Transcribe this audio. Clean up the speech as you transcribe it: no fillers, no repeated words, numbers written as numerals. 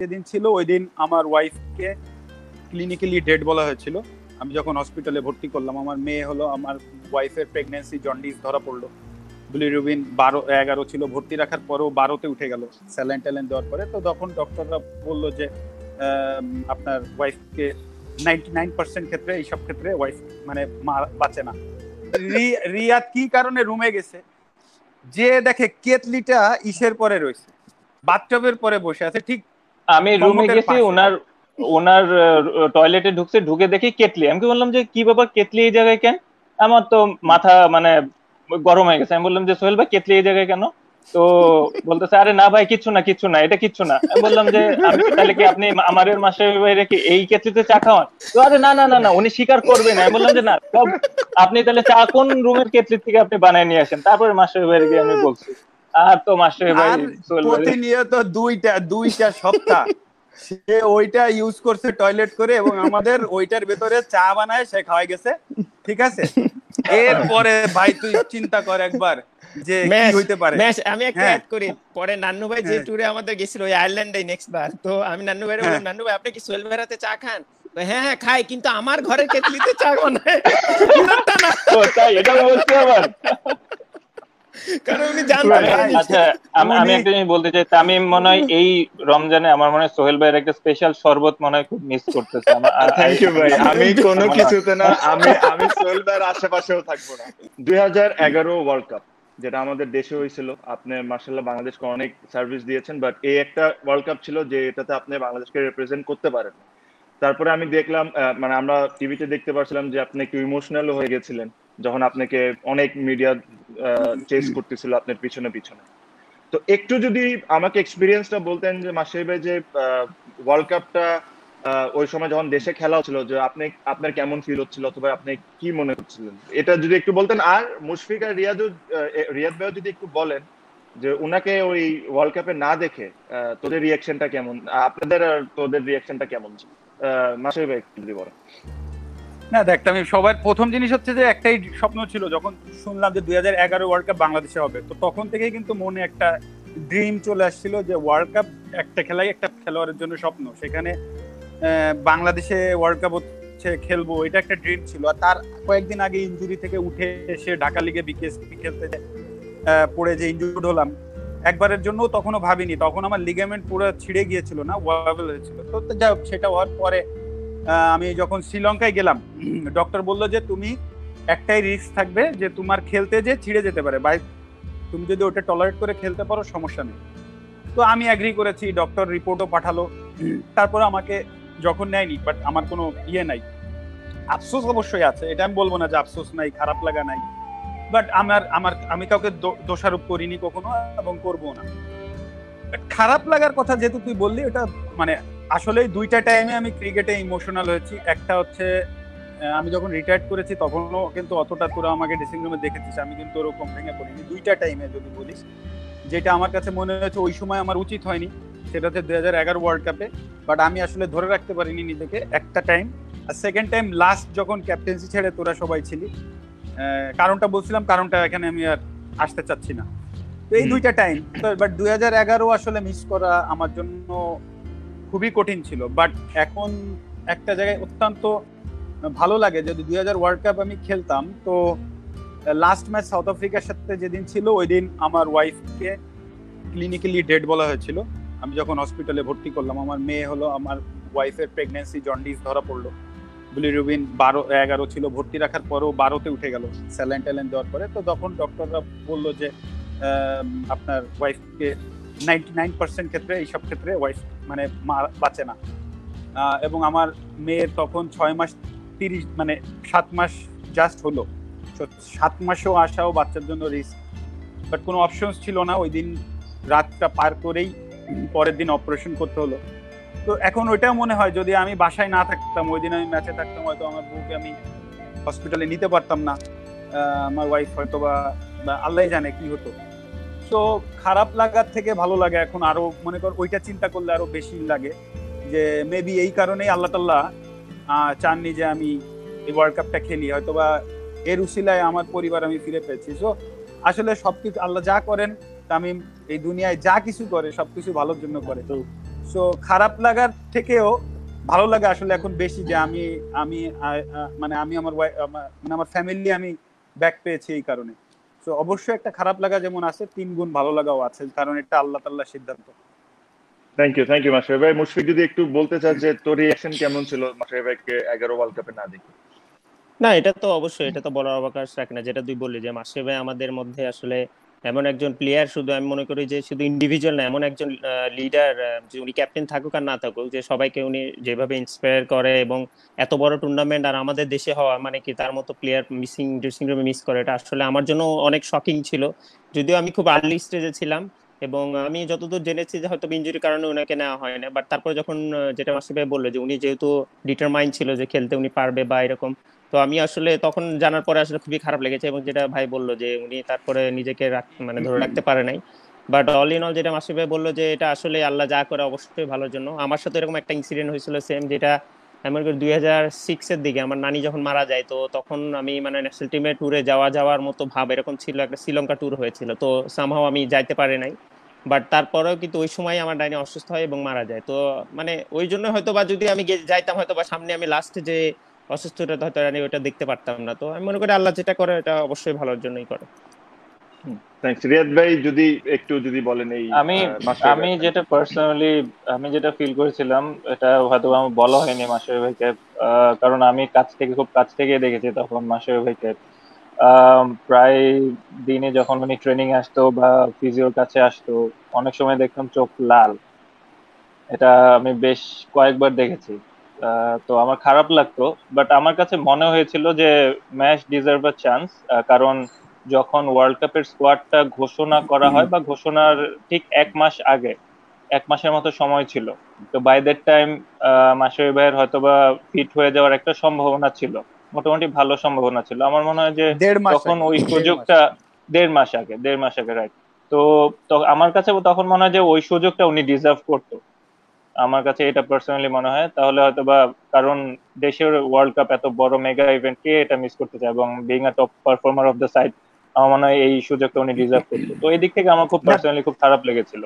যেদিন ছিল ওই দিন আমার ওয়াইফকে ক্লিনিক্যালি ডেড বলা হয়েছিল। আমি যখন হসপিটালে ভর্তি করলাম, আমার মেয়ে হলো, আমার ওয়াইফের প্রেগন্যান্সি জন্ডিস ধরা পড়লো। বিলিরুবিন 11 ছিল, ভর্তি রাখার পরেও 12-তে উঠে গেল স্যালাইন ট্যালাইন দেওয়ার পরে। তো তখন ডক্টররা বললো যে আপনার ওয়াইফকে 99% ক্ষেত্রে, এইসব ক্ষেত্রে ওয়াইফ মানে বাঁচে না। রিয়াদ কি কারণে রুমে গেছে, যে দেখে কেতলিটা ইসের পরে রয়েছে, বাথটবের পরে বসে আছে। ঠিক আমি রুমে গেছি, ওনার টয়লেটে ঢুকছে, ঢুকে দেখি কেতলি। আমি বললাম যে কি ব্যাপার, কেতলি এই জায়গায় কেন? আমার তো মাথা মানে গরম হয়ে গেছে। আমি বললাম যে সোহেল ভাই, কেতলি এই জায়গায় কেন? তো বলতেছে আরে না ভাই, কিচ্ছু না কিচ্ছু না, এটা কিচ্ছু না। আমি বললাম যে তাহলে কি আপনি আমার মাসের বাইরে কি এই কেতলিতে চা খাওয়ান? তো আরে না না না না, উনি স্বীকার করবে না। আমি বললাম যে না, আপনি তাহলে চা কোন রুমের কেতলি থেকে আপনি বানায় নিয়ে আসেন, তারপরে মাসের বাইরে গিয়ে আমি বলছি। আর তো মাসের ভাই প্রতিনিয়ত দুইটা সপ্তাহ সে ওইটা ইউজ করছে টয়লেট করে, এবং আমাদের ওইটার ভেতরে চা বানায় সে খাওয়াই গেছে। ঠিক আছে, এরপরে ভাই তুই চিন্তা কর একবার যে কি হইতে পারে। আমি একটা অ্যাড করি, পরে নান্নু ভাই যে ট্যুরে আমাদের গেছিল ওই আয়ারল্যান্ডে নেক্সট বার, তো আমি নান্নু ভাইরে বললাম, নান্নু ভাই আপনি কি সোহেল ভাইয়ের হাতে চা খান? হ্যাঁ হ্যাঁ খাই, কিন্তু আমার ঘরের কেতলিতে চা বানায়। এটা বলছি আবার, কারণ উনি জানতেন। আচ্ছা আমি একটা জিনিস বলতে চাই, তামিম মনে হয় এই রমজানে আমার মনে হয় সোহেল ভাইয়ের একটা স্পেশাল শরবত মনে হয় খুব মিস করতেছে। থ্যাংক ইউ ভাই, আমি কোনো কিছুতে না, আমি সোহেল ভাইয়ের আশেপাশেও থাকবো না। 2011 ওয়ার্ল্ড কাপ যেটা আমাদের দেশে হয়েছিল, আপনি মাশাআল্লাহ বাংলাদেশকে অনেক সার্ভিস দিয়েছেন, বাট এই একটা ওয়ার্ল্ড কাপ ছিল যে এটাতে আপনি বাংলাদেশকে রিপ্রেজেন্ট করতে পারেন। তারপরে আমি দেখলাম, মানে আমরা টিভিতে দেখতে পাচ্ছিলাম যে আপনি একটু ইমোশনাল হয়ে গেছিলেন যখন আপনাকে অনেক মিডিয়া চেস করতেছিল আপনার পিছনে পিছনে। তো একটু যদি আমাকে এক্সপিরিয়েন্সটা বলতেন যে মাসির ভাই, যে ওয়ার্ল্ড কাপটা ওই সময় যখন দেশে খেলা হচ্ছিল, যে আপনার কেমন ফিল হচ্ছিল, অথবা আপনি কি মনে করছিলেন, এটা যদি একটু বলতেন। আর মুশফিক আর রিয়াদ ভাইও যদি একটু বলেন যে উনাকে ওই ওয়ার্ল্ড কাপে না দেখে তোদের রিয়াকশনটা কেমন, আপনাদের আর তোদের রিয়াকশনটা কেমন ছিল? মাসির ভাই একটু যদি বলেন। না দেখ, আমি সবার প্রথম জিনিস হচ্ছে যে একটাই স্বপ্ন ছিল, যখন শুনলাম যে 2011 ওয়ার্ল্ড কাপ বাংলাদেশে হবে, তো তখন থেকেই কিন্তু মনে একটা ড্রিম চলে আসছিল যে ওয়ার্ল্ড কাপ একটা খেলাই একটা খেলোয়াড়ের জন্য স্বপ্ন, সেখানে বাংলাদেশে ওয়ার্ল্ড কাপ হচ্ছে খেলবো, এটা একটা ড্রিম ছিল। আর তার কয়েকদিন আগে ইনজুরি থেকে উঠে এসে ঢাকা লিগে বিকেএসপি খেলতে পড়ে যে ইনজুর্ড হলাম, একবারের জন্য তখনও ভাবিনি। তখন আমার লিগামেন্ট পুরো ছিঁড়ে গিয়েছিল, না ওয়াবেল হয়েছিল। তো যাই হোক, সেটা হওয়ার পরে আমি যখন শ্রীলঙ্কায় গেলাম, ডক্টর বললো যে তুমি একটাই রিস্ক থাকবে যে তোমার খেলতে যে ছিঁড়ে যেতে পারে, বাই তুমি যদি ওটা টলারেট করে খেলতে পারো সমস্যা নেই। তো আমি অ্যাগ্রি করেছি, ডক্টর রিপোর্টও পাঠালো। তারপরে আমাকে যখন নেয়নি, বাট আমার কোনো ইয়ে নাই, আফসোস অবশ্যই আছে, এটা আমি বলবো না যে আফসোস নাই, খারাপ লাগা নাই, বাট আমি কাউকে দোষারোপ করিনি কখনো এবং করবো না। খারাপ লাগার কথা যেহেতু তুই বললি, এটা মানে আসলে দুইটা টাইমে আমি ক্রিকেটে ইমোশনাল হয়েছি। একটা হচ্ছে আমি যখন রিটায়ার্ড করেছি তখনও কিন্তু অতটা তোরা আমাকে ড্রেসিং রুমে দেখেছিস, আমি কিন্তু ওরকম ভেঙে পড়িনি। দুইটা টাইমে যদি বলিস, যেটা আমার কাছে মনে হয়েছে ওই সময় আমার উচিত হয়নি, সেটা হচ্ছে 2011 ওয়ার্ল্ড কাপে, বাট আমি আসলে ধরে রাখতে পারিনি নিজেকে, একটা টাইম। আর সেকেন্ড টাইম লাস্ট যখন ক্যাপ্টেন্সি ছেড়ে তোরা সবাই ছিলি, কারণটা বলছিলাম, কারণটা এখানে আমি আর আসতে চাচ্ছি না। তো এই দুইটা টাইম, বাট 2011 আসলে মিস করা আমার জন্য খুবই কঠিন ছিল। বাট এখন একটা জায়গায় অত্যন্ত ভালো লাগে, যদি 2000 ওয়ার্ল্ড কাপ আমি খেলতাম, তো লাস্ট ম্যাচ সাউথ আফ্রিকার সাথে যেদিন ছিল ওই দিন আমার ওয়াইফকে ক্লিনিক্যালি ডেড বলা হয়েছিল। আমি যখন হসপিটালে ভর্তি করলাম, আমার মেয়ে হলো, আমার ওয়াইফের প্রেগন্যান্সি জন্ডিস ধরা পড়লো। বিলিরুবিন 11 ছিল, ভর্তি রাখার পরেও 12-তে উঠে গেল স্যালাইন ট্যালাইন দেওয়ার পরে। তো তখন ডক্টররা বললো যে আপনার ওয়াইফকে 99% ক্ষেত্রে, এইসব ক্ষেত্রে ওয়াইফ মানে বাঁচে না। এবং আমার মেয়ের তখন 6 মাস 30 মানে 7 মাস জাস্ট হলো, 7 মাসেও আসাও বাচ্চার জন্য রিস্ক, বাট কোনো অপশনস ছিল না। ওই দিন রাতটা পার করেই পরের দিন অপারেশন করতে হলো। তো এখন ওইটাও মনে হয়, যদি আমি বাসায় না থাকতাম, ওই দিন আমি ম্যাচে থাকতাম, হয়তো আমার বউকে আমি হসপিটালে নিতে পারতাম না, আমার ওয়াইফ হয়তো বা আল্লাহ জানে কি হতো। তো খারাপ লাগার থেকে ভালো লাগে এখন, আরো মনে কর ওইটা চিন্তা করলে আরো বেশি লাগে যে মেবি এই কারণেই আল্লাহ তাআলা চাননি যে আমি এই ওয়ার্ল্ড কাপটা খেলি, হয়তোবা এর উসিলায় আমার পরিবার আমি ফিরে পেয়েছি। সো আসলে সবকিছু আল্লাহ যা করেন, তামিম এই দুনিয়ায় যা কিছু করে সবকিছু ভালোর জন্য করে। তো সো খারাপ লাগার থেকেও ভালো লাগে আসলে এখন বেশি যে আমি আমি মানে আমি আমার মানে আমার ফ্যামিলি আমি ব্যাক পেয়েছি এই কারণে। সো অবশ্যই একটা খারাপ লাগা যেমন আছে, 3 গুণ ভালো লাগাও আছে, কারণ এটা আল্লাহ তাআলার সিদ্ধান্ত। থ্যাংক ইউ মাশরাফি ভাই। মুশফিক যদি একটু বলতে চান যে তোর রিঅ্যাকশন কেমন ছিল মাশরাফি ভাইকে 11 ওয়ার্ল্ড কাপে না দেখে? না, এটা তো অবশ্যই, এটা তো বলার অবকাশ রাখে না। যেটা তুই বললি যে মাশরাফি ভাই আমাদের মধ্যে আসলে এমন একজন প্লেয়ার, শুধু আমি মনে করি যে শুধু ইন্ডিভিজুয়াল না, এমন একজন লিডার, যে উনি ক্যাপ্টেন থাকুক আর না থাকুক, যে সবাইকে উনি যেভাবে ইন্সপায়ার করে, এবং এত বড় টুর্নামেন্ট আর আমাদের দেশে হওয়া মানে কি তার মতো প্লেয়ার মিসিং, ড্রেসিং রুমে মিস করে, এটা আসলে আমার জন্য অনেক শকিং ছিল। যদিও আমি খুব আর্লি স্টেজে ছিলাম, এবং আমি যতদূর জেনেছি যে হয়তো ইনজুরির কারণে ওনাকে নেওয়া হয় না, বাট তারপরে যখন যেটা মাসুদ ভাই বললো যে উনি যেহেতু ডিটারমাইন্ড ছিল যে খেলতে উনি পারবে বা এরকম, তো আমি আসলে তখন জানার পরে আসলে খুবই খারাপ লেগেছে। এবং যেটা ভাই বললো যে উনি তারপরে নিজেকে মানে ধরে রাখতে পারে নাই, বাট অল ইন অল যেটা মাসুদ ভাই বললো যে এটা আসলে আল্লাহ যা করে অবশ্যই ভালোর জন্য। আমার সাথে এরকম একটা ইনসিডেন্ট হয়েছিল সেম, যেটা এমন করে 2006-এর দিকে আমার নানি যখন মারা যায়, তো তখন আমি মানে ন্যাশনাল টিমে ট্যুরে যাওয়ার মতো ভাব এরকম ছিল, একটা শ্রীলঙ্কা ট্যুর হয়েছিল, তো সামহাও আমি যাইতে পারি নাই। বাট তারপরেও কিন্তু ওই সময় আমার ডাইনি অসুস্থ হয় এবং মারা যায়। তো মানে ওই জন্য হয়তো বা যদি আমি যাইতাম হয়তো বা সামনে আমি লাস্টে যে অসুস্থটা হয়তো আমি ওটা দেখতে পারতাম না। তো আমি মনে করি আল্লাহ যেটা করে এটা অবশ্যই ভালোর জন্যই করে। থ্যাঙ্কস। রিয়াদ ভাই যদি একটু যদি বলেন এই আমি মাশরাফি আমি ভাই। যেটা পার্সোনালি আমি যেটা ফিল করেছিলাম, এটা হয়তো আমার বলা হয়নি মাশরাফি ভাইকে, কারণ আমি খুব কাছ থেকে দেখেছি তখন মাশরাফি ভাইকে। প্রায় দিনে যখন উনি ট্রেনিং আসতো বা ফিজিওর কাছে আসতো, অনেক সময় দেখতাম চোখ লাল। এটা আমি বেশ কয়েকবার দেখেছি। তো আমার খারাপ লাগতো, বাট আমার কাছে মনে হয়েছিল যে ম্যাচ ডিজার্ভ আ চান্স, কারণ যখন ওয়ার্ল্ড কাপের স্কোয়াডটা ঘোষণা করা হয় বা ঘোষণার ঠিক 1 মাস আগে, 1 মাসের মতো সময় ছিল, তো বাই দ্যাট টাইম মাশরাফি ভাইয়ের হয়তোবা ফিট হয়ে যাওয়ার একটা সম্ভাবনা ছিল, মোটামুটি ভালো সম্ভাবনা ছিল। আমার মনে হয় যে 1.5 মাস তখন আগে, ওই 1.5 মাস। সুযোগটা 1.5 মাস আগে রাইট। তো তো আমার কাছে তখন মনে হয় যে ওই সুযোগটা উনি ডিজার্ভ করতো, আমার কাছে এটা পার্সোনালি মনে হয়। তাহলে হয়তো বা, কারণ দেশের ওয়ার্ল্ড কাপ এত বড় মেগা ইভেন্ট, কে এটা মিস করতে চায়, এবং being a top performer of the side, আমার মনে হয় এই সুযোগটা উনি ডিজার্ভ করতো। তো এই দিক থেকে আমার খুব না, পার্সোনালি খুব খারাপ লেগেছিল।